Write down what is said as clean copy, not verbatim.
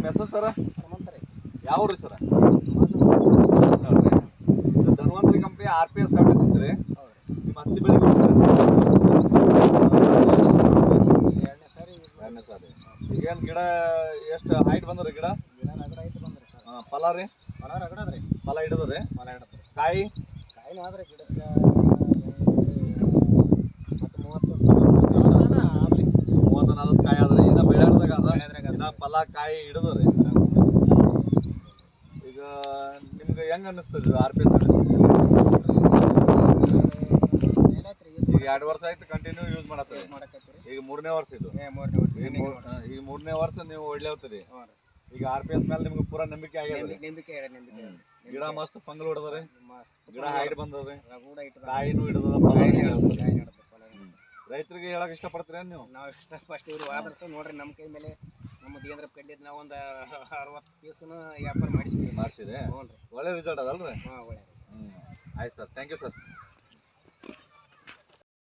ಹೆಸರು ಸರ ಹನುಮಂತರಿ ಯಾವ ಊರು ಸರ ಇದು ಧನ್ವಂತರಿ ಕಂಪ್ನಿ RPS 76 ರೀ ನಿಮ್ಮ ಹತ್ತಿ ಬೆಳೆ ಎರಡನೇ ಸಾರಿ ಈಗೇನು ಗಿಡ ಎಷ್ಟು ಹೈಟ್ ಬಂದ್ರಿ ಗಿಡ ರಗಡ ಐತೆ ಬಂದ್ರಿ ಸರ್ ಫಲ ರೀ ಫಲ ರಗಡದ್ರಿ ಫಲ ಹಿಡಿದ್ರಿ ಫಲ ಹಿಡದ್ರಿ ಕಾಯಿ ಕಾಯಿನ ಆದ್ರೆ ಗಿಡಕ್ಕೆ 30-40 ಕಾಯಿ ಆದ್ರಿ ಇನ್ನ ಬೆಳೆದಾಗ ಇನ್ನ ಫಲ ಕಾಯಿ ಹಿಡಿದ್ರಿ ಈಗ ನಿಮ್ಗೆ ಹೆಂಗ ಅನ್ನಿಸ್ತದೆ RPS ಈಗ 2 ವರ್ಷ ಆಯ್ತು ಕಂಟಿನ್ಯೂ ಯೂಸ್ ಮಾಡತ್ತೀರಿ ಈಗ 3ನೇ ವರ್ಷ ಇದು ಈಗ 3ನೇ ವರ್ಷ ನೀವು ಒಳ್ಳೆ ಹೋಗ್ತೀರಿ ಈಗ RPS ಮೇಲೆ ನಿಮ್ಗೆ ಪೂರಾ ನಂಬಿಕೆ ಆಗ್ಯದ್ರಿ ಗಿಡ ಮಸ್ತ್ ಫಂಗಲ್ ಹೊಡೆದ್ರಿ ಗಿಡ ಹೈಟ್ ಬಂದದ್ರಿ ಕಾಯಿನೂ ಹಿಡಿದ ರೈತರಿಗೆ ಹೇಳಕ್ ಇಷ್ಟಪಡ್ತೀರ ನೀವು ನಾವು ಇಷ್ಟ ಫಸ್ಟ್ ಇವ್ರು ಆದರ್ಸ ನೋಡ್ರಿ ನಮ್ಮ ಕೈ ಮೇಲೆ ನಮ್ಮದು ಏನಾರ ಕಡ್ಲಿದ್ ನಾವು ಒಂದು 60 ಪೀಸ್ನು ವ್ಯಾಪಾರ ಮಾಡಿಸಿರಿ ಒಳ್ಳೆ ರಿಸಲ್ಟ್ ಅದಲ್ರಿ ಹಾಂ ಒಳ್ಳೆ ಆಯ್ತು ಸರ್ ಥ್ಯಾಂಕ್ ಯು ಸರ್